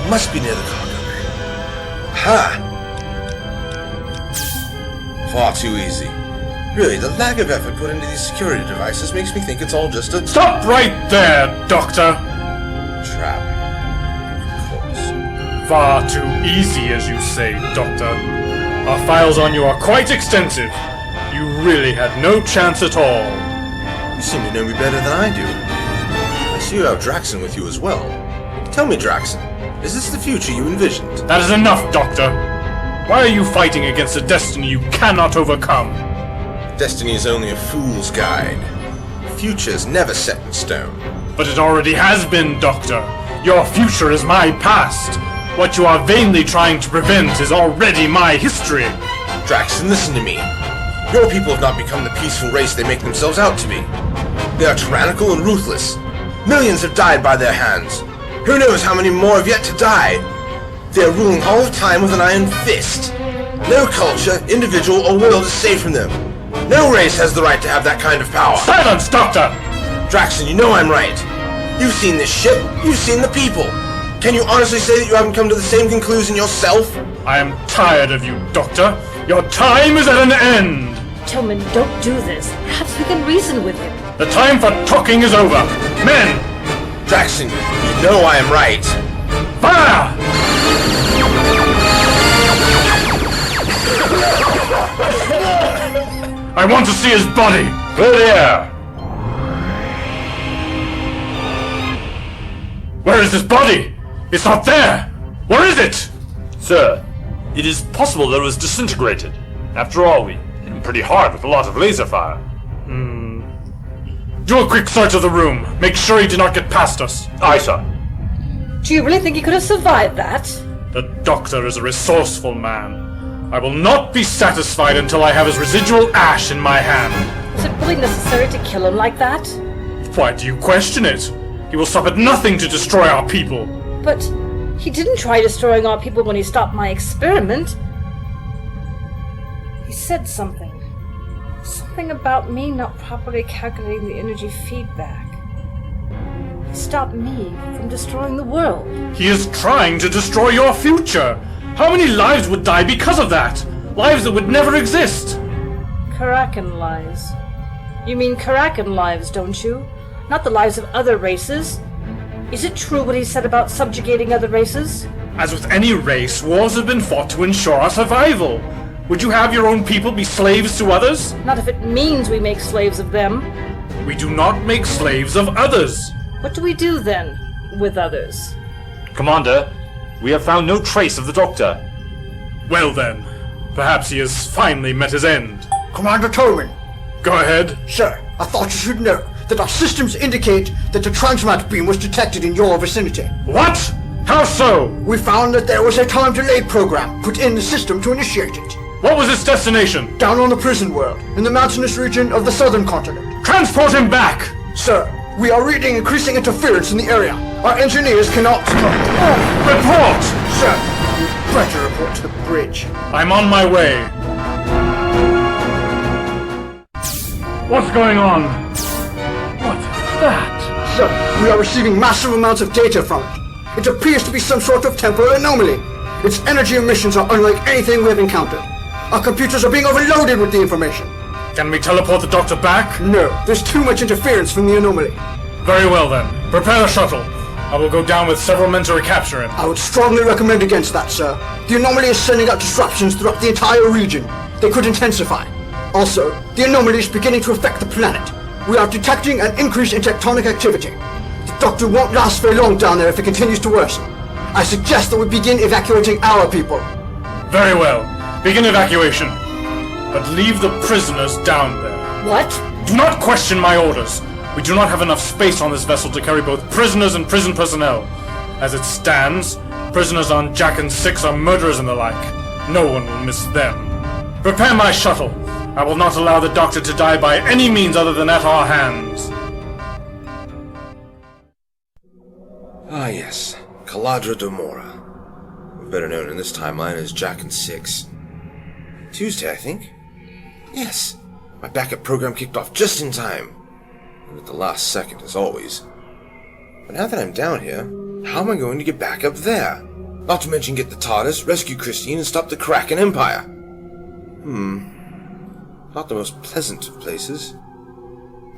Must be near the cargo bay. Ha! Far too easy. Really, the lack of effort put into these security devices makes me think it's all just a... Stop right there, Doctor! Trap. Of course. Far too easy, as you say, Doctor. Our files on you are quite extensive. You really had no chance at all. You seem to know me better than I do. I see you have Draxen with you as well. Tell me, Draxen, is this the future you envisioned? That is enough, Doctor. Why are you fighting against a destiny you cannot overcome? Destiny is only a fool's guide. The future is never set in stone. But it already has been, Doctor. Your future is my past. What you are vainly trying to prevent is already my history. Draxen, listen to me. Your people have not become the peaceful race they make themselves out to be. They are tyrannical and ruthless. Millions have died by their hands. Who knows how many more have yet to die? They are ruling all of time with an iron fist. No culture, individual, or world is safe from them. No race has the right to have that kind of power. Silence, Doctor! Draxen, you know I'm right. You've seen this ship. You've seen the people. Can you honestly say that you haven't come to the same conclusion yourself? I am tired of you, Doctor. Your time is at an end. Tillman, don't do this. Perhaps we can reason with him. The time for talking is over. Men! Draxen, you know I am right. Fire! I want to see his body! Clear the air! Where is his body? It's not there! Where is it? Sir, it is possible that it was disintegrated. After all, we hit him pretty hard with a lot of laser fire. Do a quick search of the room. Make sure he did not get past us. Aye, sir. Do you really think he could have survived that? The Doctor is a resourceful man. I will not be satisfied until I have his residual ash in my hand. Was it really necessary to kill him like that? Why do you question it? He will stop at nothing to destroy our people. But he didn't try destroying our people when he stopped my experiment. He said something. Something about me not properly calculating the energy feedback. He stopped me from destroying the world. He is trying to destroy your future. How many lives would die because of that? Lives that would never exist. Karakan lives. You mean Karakan lives, don't you? Not the lives of other races. Is it true what he said about subjugating other races? As with any race, wars have been fought to ensure our survival. Would you have your own people be slaves to others? Not if it means we make slaves of them. We do not make slaves of others. What do we do then with others? Commander, we have found no trace of the Doctor. Well then, perhaps he has finally met his end. Commander Tolman. Go ahead. Sir, I thought you should know that our systems indicate that the transmat beam was detected in your vicinity. What? How so? We found that there was a time delay program put in the system to initiate it. What was its destination? Down on the prison world, in the mountainous region of the southern continent. Transport him back! Sir, we are reading increasing interference in the area. Our engineers cannot... Report! Sir, you'd better report to the bridge. I'm on my way. What's going on? What's that? Sir, we are receiving massive amounts of data from it. It appears to be some sort of temporal anomaly. Its energy emissions are unlike anything we have encountered. Our computers are being overloaded with the information. Can we teleport the Doctor back? No, there's too much interference from the anomaly. Very well then. Prepare the shuttle. I will go down with several men to recapture him. I would strongly recommend against that, sir. The anomaly is sending out disruptions throughout the entire region. They could intensify. Also, the anomaly is beginning to affect the planet. We are detecting an increase in tectonic activity. The Doctor won't last very long down there if it continues to worsen. I suggest that we begin evacuating our people. Very well. Begin evacuation. But leave the prisoners down there. What? Do not question my orders. We do not have enough space on this vessel to carry both prisoners and prison personnel. As it stands, prisoners on Jack and 6 are murderers and the like. No one will miss them. Prepare my shuttle. I will not allow the Doctor to die by any means other than at our hands. Ah yes, Caladra Domora. Better known in this timeline as Jack and 6. Tuesday, I think? Yes. My backup program kicked off just in time. And at the last second, as always. But now that I'm down here, how am I going to get back up there? Not to mention get the TARDIS, rescue Christine, and stop the Kraken Empire. Not the most pleasant of places.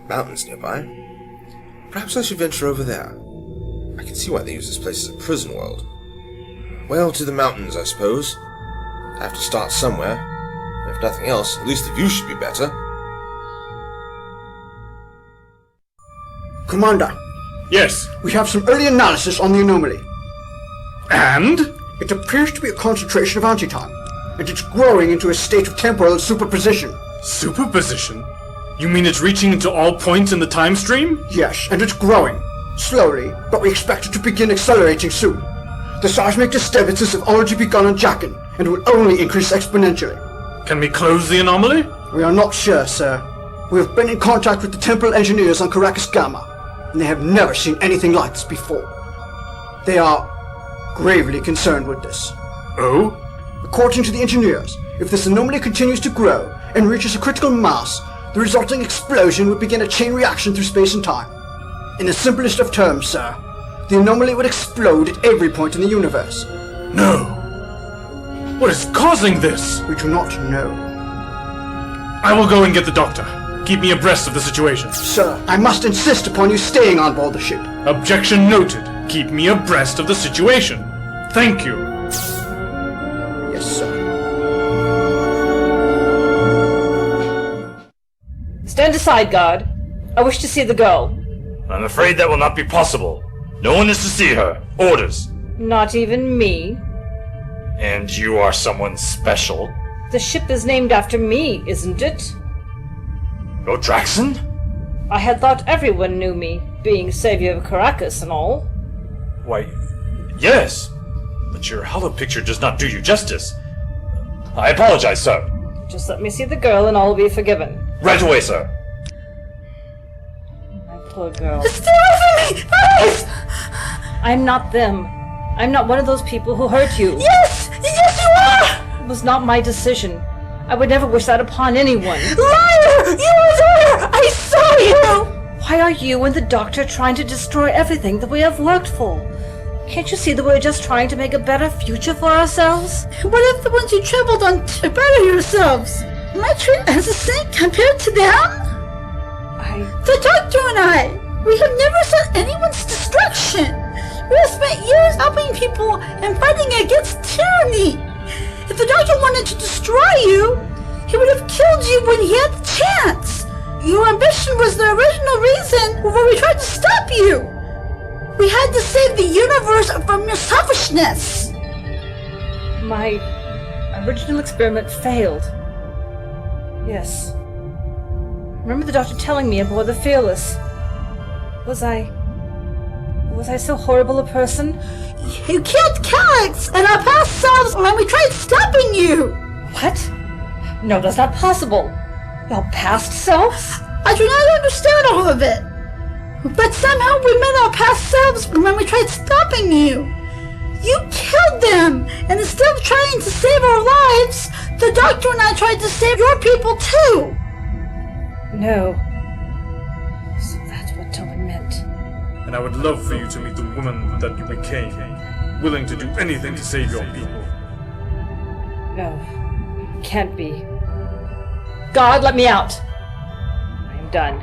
Mountains nearby. Perhaps I should venture over there. I can see why they use this place as a prison world. Well, to the mountains, I suppose. I have to start somewhere. If nothing else, at least the view should be better. Commander, Yes. we have some early analysis on the anomaly. And? It appears to be a concentration of anti-time, and it's growing into a state of temporal superposition. Superposition? You mean it's reaching into all points in the time stream? Yes, and it's growing. Slowly, but we expect it to begin accelerating soon. The seismic disturbances have already begun on Draxen, and will only increase exponentially. Can we close the anomaly? We are not sure, sir. We have been in contact with the temporal engineers on Caracas Gamma, and they have never seen anything like this before. They are gravely concerned with this. Oh? According to the engineers, if this anomaly continues to grow and reaches a critical mass, the resulting explosion would begin a chain reaction through space and time. In the simplest of terms, sir, the anomaly would explode at every point in the universe. No. What is causing this? We do not know. I will go and get the doctor. Keep me abreast of the situation. Sir, I must insist upon you staying on board the ship. Objection noted. Keep me abreast of the situation. Thank you. Yes, sir. Stand aside, guard. I wish to see the girl. I'm afraid that will not be possible. No one is to see her. Orders. Not even me. And you are someone special? The ship is named after me, isn't it? Go Draxen? I had thought everyone knew me, being savior of Caracas and all. Why, yes. But your hollow picture does not do you justice. I apologize, sir. Just let me see the girl and all will be forgiven. Right away, sir. My poor girl. Stay away from me! Please! I'm not them. I'm not one of those people who hurt you. Yes! Yes, you are! It was not my decision. I would never wish that upon anyone. Liar! You were there! I saw you! Why are you and the doctor trying to destroy everything that we have worked for? Can't you see that we're just trying to make a better future for ourselves? What if the ones you traveled on to better yourselves? Am I treated as a saint compared to them? The doctor and I, we have never sought anyone's destruction. We have spent years helping people and fighting against tyranny. If the doctor wanted to destroy you, he would have killed you when he had the chance. Your ambition was the original reason why we tried to stop you. We had to save the universe from your selfishness. My original experiment failed. Yes. Remember the doctor telling me aboard the Fearless? Was I so horrible a person? You killed Calyx and our past selves when we tried stopping you. What? No, that's not possible. Your past selves? I do not understand all of it. But somehow we met our past selves when we tried stopping you. You killed them, and instead of trying to save our lives, the doctor and I tried to save your people too. No. So that's what Tobin meant. And I would love for you to meet the woman that you became, willing to do anything to save your people. No. Can't be. God, let me out! I'm done.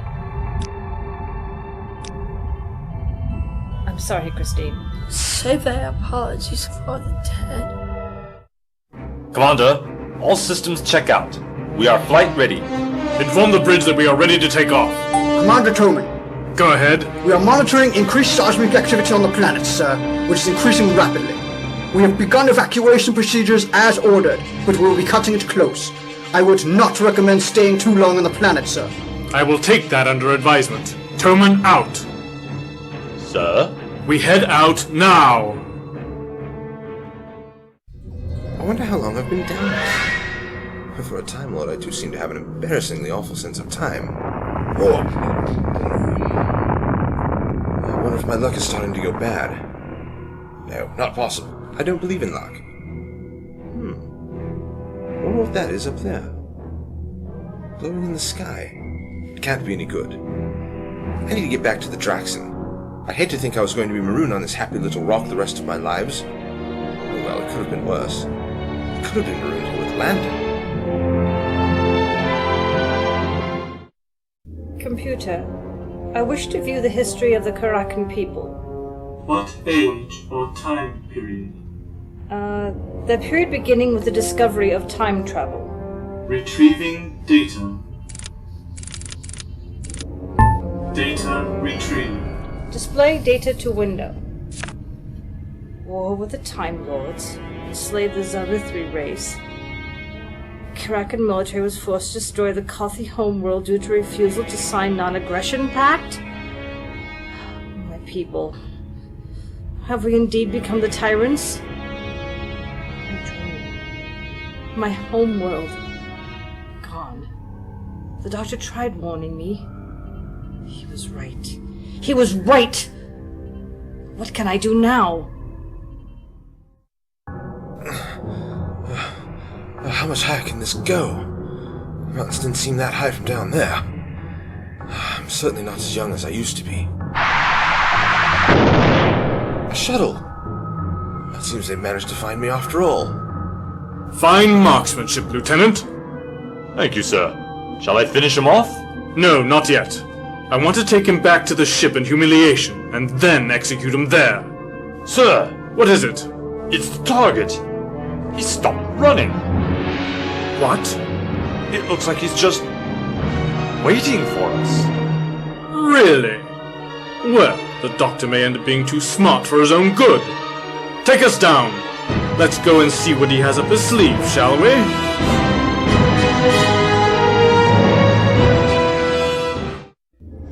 I'm sorry, Christine. Save their apologies for the dead. Commander, all systems check out. We are flight ready. Inform the bridge that we are ready to take off. Commander Toman, Go ahead. we are monitoring increased seismic activity on the planet, sir, which is increasing rapidly. We have begun evacuation procedures as ordered, but we will be cutting it close. I would not recommend staying too long on the planet, sir. I will take that under advisement. Toman out. Sir? We head out now. I wonder how long I've been down here. For a Time Lord, I do seem to have an embarrassingly awful sense of time. Oh. I wonder if my luck is starting to go bad. No, not possible. I don't believe in luck. I wonder what that is up there. Glowing in the sky. It can't be any good. I need to get back to the Draxen. I'd hate to think I was going to be marooned on this happy little rock the rest of my lives. could have been worse. It could have been marooned here with Landon. Computer, I wish to view the history of the Karakan people. What age or time period? The period beginning with the discovery of time travel. Retrieving data. Data retrieved. Display data to window. War with the Time Lords. Enslaved the Zarithri race. Karakan military was forced to destroy the Kothi homeworld due to refusal to sign non-aggression pact? My people. Have we indeed become the tyrants? My dream. My homeworld. Gone. The doctor tried warning me. He was right. He was right! What can I do now? How much higher can this go? The mountains didn't seem that high from down there. I'm certainly not as young as I used to be. A shuttle! It seems they've managed to find me after all. Fine marksmanship, Lieutenant. Thank you, sir. Shall I finish him off? No, not yet. I want to take him back to the ship in humiliation, and then execute him there. Sir, What is it? it's the target. He stopped running. What? It looks like he's just waiting for us. Really? Well, the doctor may end up being too smart for his own good. Take us down. Let's go and see what he has up his sleeve, shall we?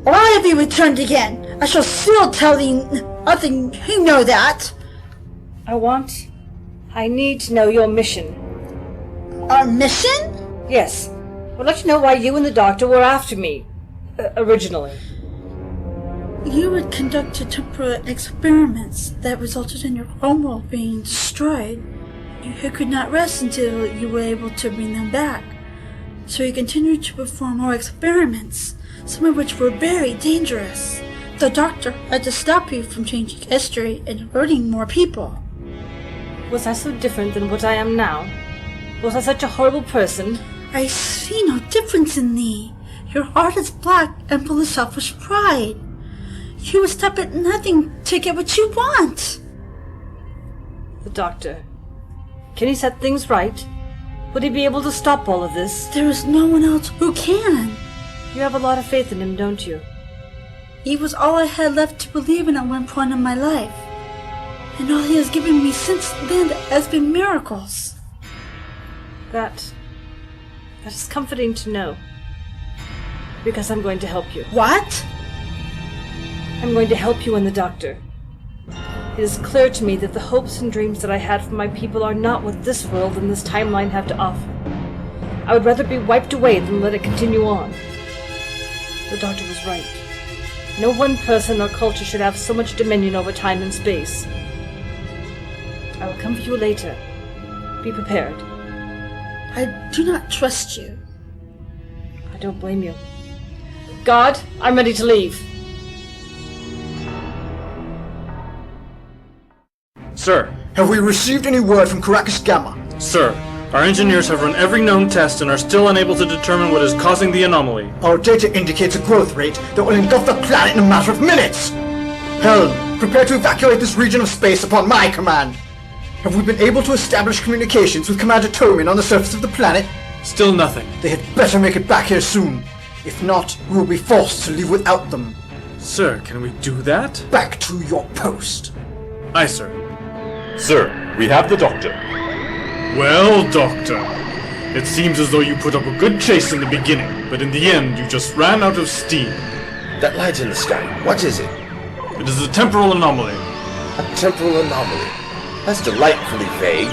Why have you returned again? I shall still tell thee nothing. You know that. I need to know your mission. Our mission? Yes. I'd like to know why you and the doctor were after me. Originally. You had conducted temporal experiments that resulted in your homeworld being destroyed. You could not rest until you were able to bring them back. So you continued to perform more experiments, some of which were very dangerous. The doctor had to stop you from changing history and hurting more people. Was I so different than what I am now? Was I such a horrible person? I see no difference in thee. Your heart is black and full of selfish pride. You would stop at nothing to get what you want. The doctor. Can he set things right? Would he be able to stop all of this? There is no one else who can. You have a lot of faith in him, don't you? He was all I had left to believe in at one point in my life. And all he has given me since then has been miracles. That is comforting to know. Because I'm going to help you. What? I'm going to help you and the doctor. It is clear to me that the hopes and dreams that I had for my people are not what this world and this timeline have to offer. I would rather be wiped away than let it continue on. The doctor was right. No one person or culture should have so much dominion over time and space. I will come for you later. Be prepared. I do not trust you. I don't blame you. God, I'm ready to leave. Sir. Have we received any word from Caracas Gamma? Sir, our engineers have run every known test and are still unable to determine what is causing the anomaly. Our data indicates a growth rate that will engulf the planet in a matter of minutes! Helm, prepare to evacuate this region of space upon my command! Have we been able to establish communications with Commander Toman on the surface of the planet? Still nothing. They had better make it back here soon. If not, we will be forced to leave without them. Sir, can we do that? Back to your post. Aye, sir. Sir, we have the doctor. Well, Doctor, it seems as though you put up a good chase in the beginning, but in the end you just ran out of steam. That light in the sky, what is it? It is a temporal anomaly. A temporal anomaly. That's delightfully vague.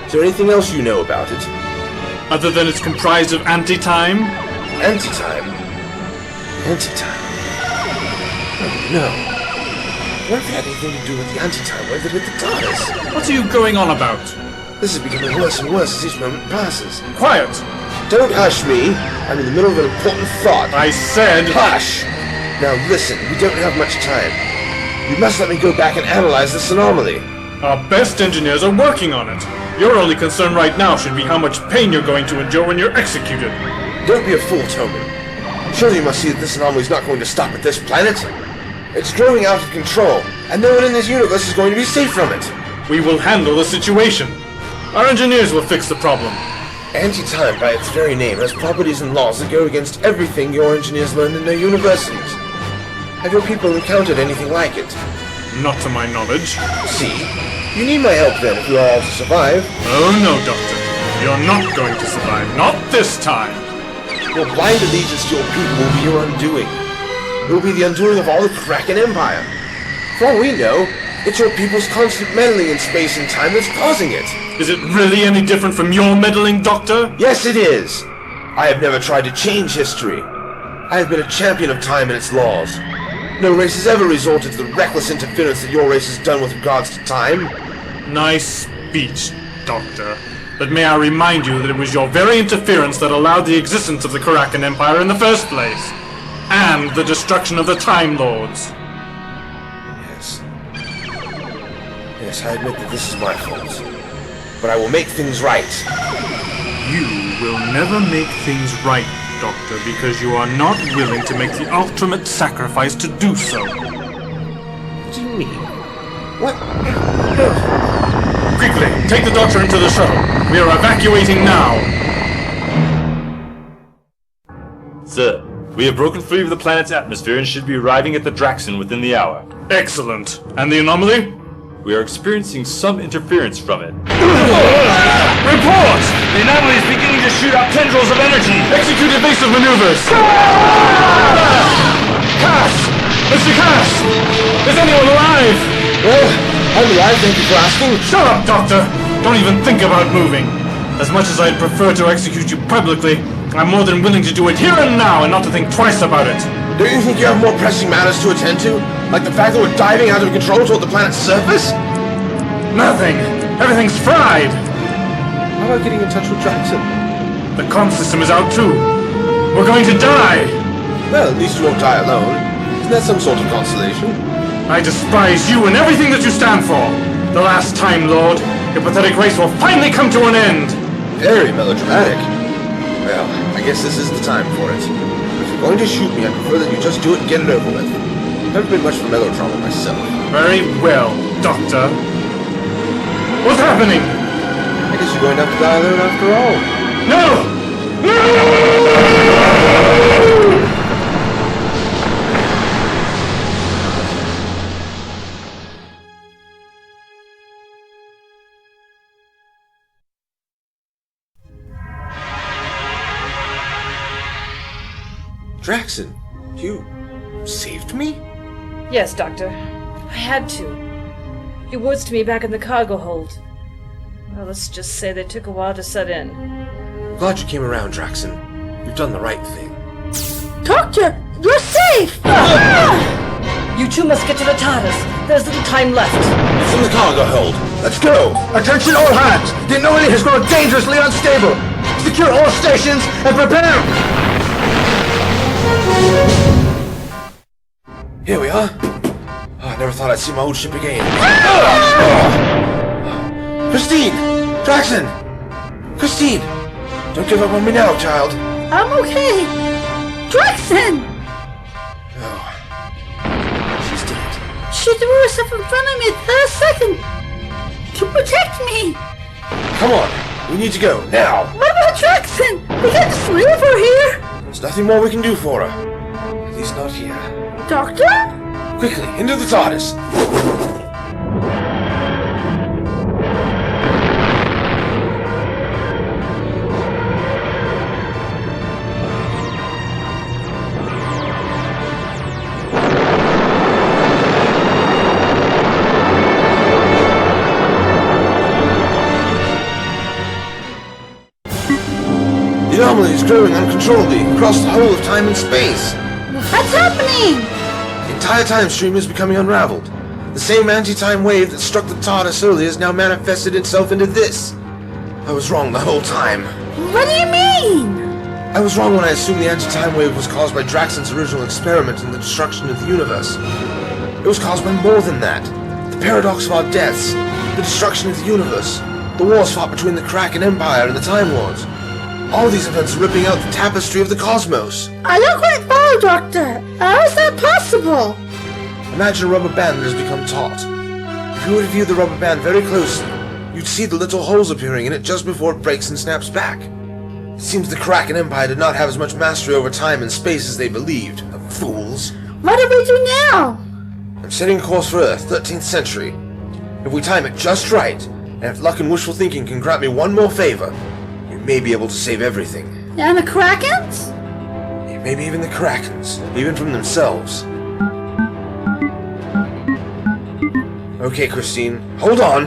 Is there anything else you know about it? Other than it's comprised of anti-time? Anti-time? Anti-time? Oh no. What if it had anything to do with the anti-time wave that hit the TARDIS? What are you going on about? This is becoming worse and worse as each moment passes. Quiet! Don't hush me. I'm in the middle of an important thought. I said... Hush! Now listen, we don't have much time. You must let me go back and analyze this anomaly. Our best engineers are working on it. Your only concern right now should be how much pain you're going to endure when you're executed. Don't be a fool, Tobin. Surely you must see that this anomaly is not going to stop at this planet. It's growing out of control, and no one in this universe is going to be safe from it. We will handle the situation. Our engineers will fix the problem. Anti-time, by its very name, has properties and laws that go against everything your engineers learned in their universities. Have your people encountered anything like it? Not to my knowledge. See? You need my help then if you are all to survive. Oh no, Doctor. You're not going to survive. Not this time. Your blind allegiance to your people will be your undoing. It will be the undoing of all the Draxen Empire. For all we know, it's your people's constant meddling in space and time that's causing it. Is it really any different from your meddling, Doctor? Yes, it is. I have never tried to change history. I have been a champion of time and its laws. No race has ever resorted to the reckless interference that your race has done with regards to time. Nice speech, Doctor. But may I remind you that it was your very interference that allowed the existence of the Draxen Empire in the first place. And the destruction of the Time Lords. Yes. Yes, I admit that this is my fault. But I will make things right. You will never make things right, Doctor, because you are not willing to make the ultimate sacrifice to do so. What do you mean? What? Quickly, take the Doctor into the shuttle. We are evacuating now. Sir, we have broken free of the planet's atmosphere and should be arriving at the Draxen within the hour. Excellent. And the anomaly? We are experiencing some interference from it. Report! The anomaly is beginning to shoot out tendrils of energy! Execute evasive maneuvers! Cass! Mr. Cass! Is anyone alive? Well, I'm alive, thank you for asking. Shut up, Doctor! Don't even think about moving. As much as I'd prefer to execute you publicly, I'm more than willing to do it here and now and not to think twice about it. Don't you think you have more pressing matters to attend to? Like the fact that we're diving out of control toward the planet's surface? Nothing. Everything's fried. How about getting in touch with Draxen? The comm system is out too. We're going to die. Well, at least you won't die alone. Isn't that some sort of consolation? I despise you and everything that you stand for. The last time, Lord, your pathetic race will finally come to an end. Very melodramatic. Well, I guess this is the time for it. If you're going to shoot me, I prefer that you just do it and get it over with. Never been much for melodrama myself. Very well, Doctor. What's happening? I guess you're going to have to die alone after all. No! No! Draxen, you saved me? Yes, Doctor. I had to. Your words to me back in the cargo hold. Well, let's just say they took a while to set in. I'm glad you came around, Draxen. You've done the right thing. Doctor, you're safe! You two must get to the TARDIS. There's little time left. It's in the cargo hold. Let's go! Attention all hands! The anomaly has grown dangerously unstable! Secure all stations and prepare! Here we are. Oh, I never thought I'd see my old ship again. Christine! Draxen! Christine! Don't give up on me now, child. I'm okay. Draxen! Oh. She's dead. She threw herself in front of me at the last second to protect me. Come on. We need to go, now. What about Draxen? We can't just leave her here. There's nothing more we can do for her. At least not here. Doctor? Quickly, into the TARDIS! The anomaly is growing uncontrollably across the whole of time and space. What's happening? The entire time stream is becoming unraveled. The same anti-time wave that struck the TARDIS earlier has now manifested itself into this. I was wrong the whole time. What do you mean? I was wrong when I assumed the anti-time wave was caused by Draxen's original experiment in the destruction of the universe. It was caused by more than that. The paradox of our deaths. the destruction of the universe, the wars fought between the Kraken Empire and the Time Lords. All these events are ripping out the tapestry of the cosmos. I don't quite follow, Doctor. How is that possible? Imagine a rubber band that has become taut. If you were to view the rubber band very closely, you'd see the little holes appearing in it just before it breaks and snaps back. It seems the Kraken Empire did not have as much mastery over time and space as they believed. The fools. What do we do now? I'm setting a course for Earth, 13th century. If we time it just right, and if luck and wishful thinking can grant me one more favor, we may be able to save everything. And the Krakens? Maybe even the Krakens, even from themselves. Okay, Christine, hold on.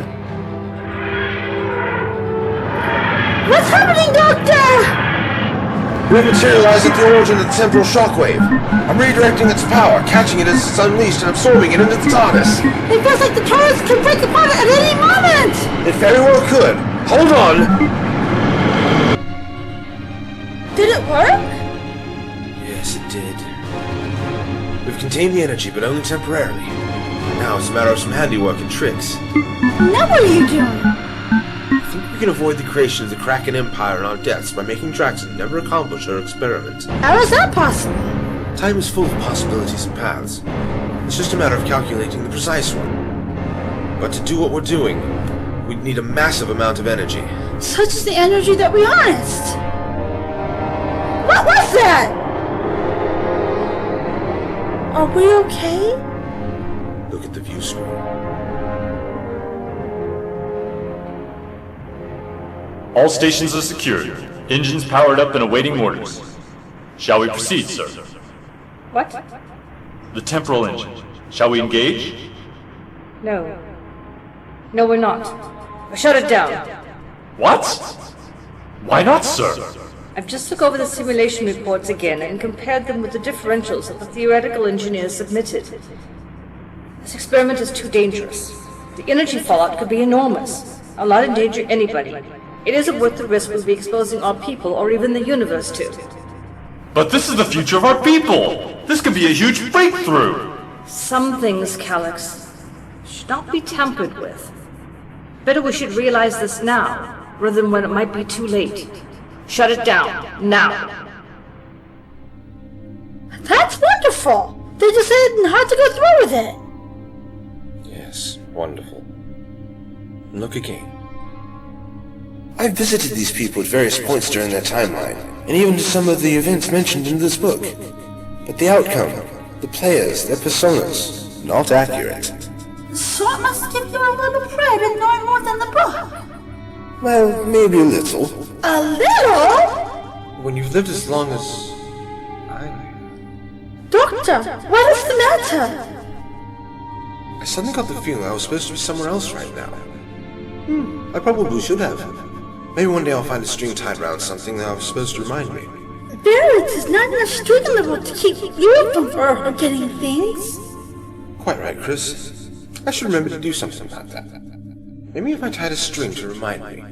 What's happening, Doctor? We've materialized at the origin of the temporal shockwave. I'm redirecting its power, catching it as it's unleashed and absorbing it into the TARDIS. It feels like the TARDIS could break apart at any moment! It very well could. Hold on! Did it work? Yes, it did. We've contained the energy, but only temporarily. Now it's a matter of some handiwork and tricks. Now what are you doing? I think we can avoid the creation of the Kraken Empire and our deaths by making Draxen never accomplish her experiment. How is that possible? Time is full of possibilities and paths. It's just a matter of calculating the precise one. But to do what we're doing, we'd need a massive amount of energy. Such is the energy that we harnessed. What was that? Are we okay? Look at the view screen. All stations are secured. Engines powered up and awaiting orders. Shall we proceed, sir? What? The temporal engine. Shall we engage? No. No, we're not. Shut it down. What? Why not, sir? I've just looked over the simulation reports again and compared them with the differentials that the theoretical engineers submitted. This experiment is too dangerous. The energy fallout could be enormous. I'll not endanger anybody. It isn't worth the risk we'll be exposing our people or even the universe to. But this is the future of our people! This could be a huge breakthrough! Some things, Calyx, should not be tampered with. Better we should realize this now, rather than when it might be too late. Shut it down, now! That's wonderful! They decided not to go through with it! Yes, wonderful. And look again. I've visited these people at various points during their timeline, and even to some of the events mentioned in this book. But the outcome, the players, their personas, not accurate. So it must give you a little pride in knowing more than the book. Well, maybe a little. A little? When you've lived as long as I... Doctor, what is the matter? I suddenly got the feeling I was supposed to be somewhere else right now. I probably should have. Maybe one day I'll find a string tied around something that I was supposed to remind me. There is not enough string in the world to keep you from forgetting things. Quite right, Chris. I should remember to do something about that. Maybe if I tied a string to remind me.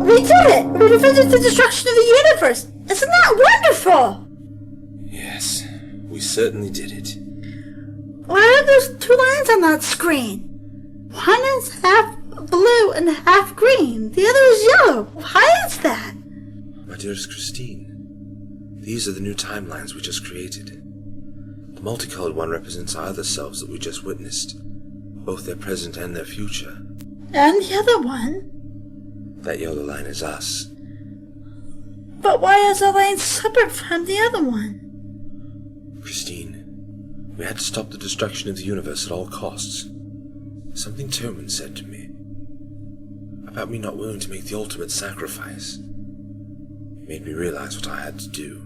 We did it! We prevented the destruction of the universe! Isn't that wonderful? Yes, we certainly did it. Why are there two lines on that screen? One is half blue and half green. The other is yellow. Why is that? My dearest Christine, these are the new timelines we just created. The multicolored one represents our other selves that we just witnessed, both their present and their future. And the other one? That yellow line is us. But why is our line separate from the other one? Christine, we had to stop the destruction of the universe at all costs. Something Toman said to me about me not willing to make the ultimate sacrifice. It made me realize what I had to do.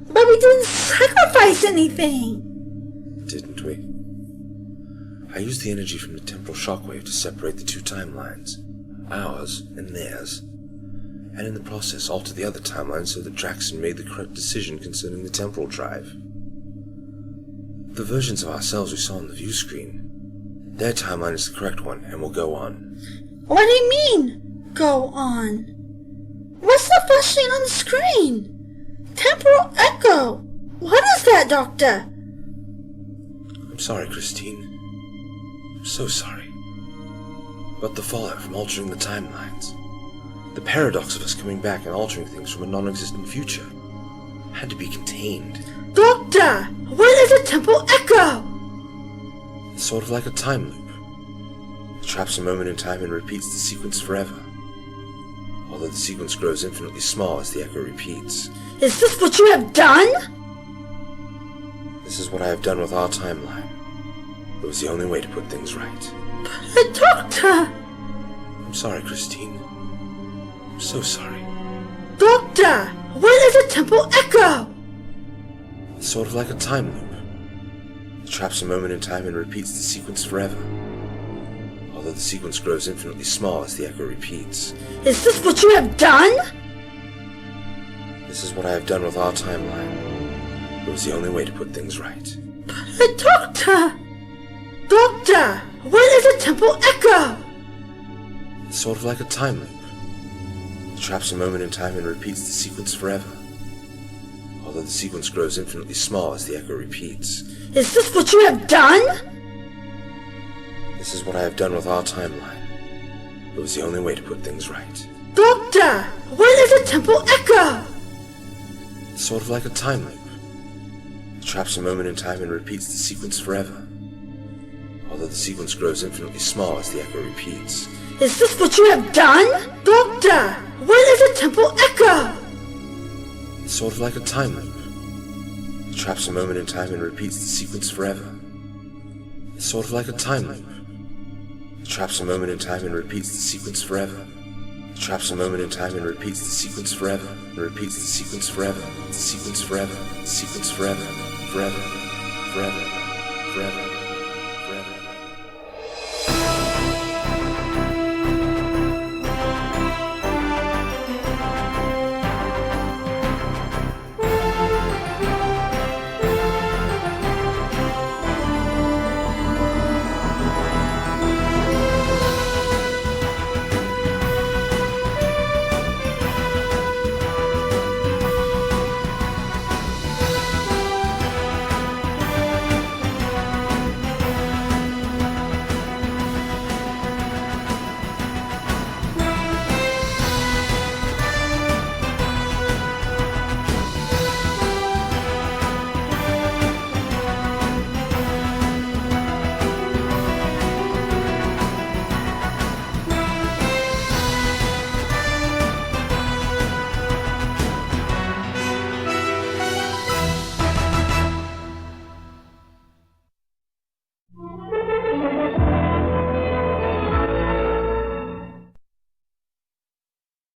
But we didn't sacrifice anything! Didn't we? I used the energy from the temporal shockwave to separate the two timelines, ours and theirs, and in the process alter the other timeline so that Draxen made the correct decision concerning the temporal drive. The versions of ourselves we saw on the view screen, their timeline is the correct one and will go on. What do you mean, go on? What's the flashing on the screen? Temporal echo! What is that, Doctor? I'm sorry, Christine. I'm so sorry. But the fallout from altering the timelines, the paradox of us coming back and altering things from a non-existent future, had to be contained. Doctor, what is a temporal echo? It's sort of like a time loop. It traps a moment in time and repeats the sequence forever. Although the sequence grows infinitely small as the echo repeats. Is this what you have done? This is what I have done with our timeline. It was the only way to put things right. But Doctor! I'm sorry, Christine. I'm so sorry. Doctor, what is a temporal echo? It's sort of like a time loop. It traps a moment in time and repeats the sequence forever. Although the sequence grows infinitely small as the echo repeats. Is this what you have done? This is what I have done with our timeline. It was the only way to put things right. But Doctor! Doctor, what is a temporal echo? It's sort of like a time loop. It traps a moment in time and repeats the sequence forever. Although the sequence grows infinitely small as the echo repeats. Is this what you have done? This is what I have done with our timeline. It was the only way to put things right. Doctor, what is a temporal echo? It's sort of like a time loop. It traps a moment in time and repeats the sequence forever. Although the sequence grows infinitely small as the echo repeats. Is this what you have done? Doctor, what is a temporal echo? It's sort of like a time loop. It traps a moment in time and repeats the sequence forever. It's sort of like a time loop. It traps a moment in time and repeats the sequence forever. It traps a moment in time and repeats the sequence forever. And repeats the sequence forever. The sequence forever. The sequence forever. Forever. Forever. Forever.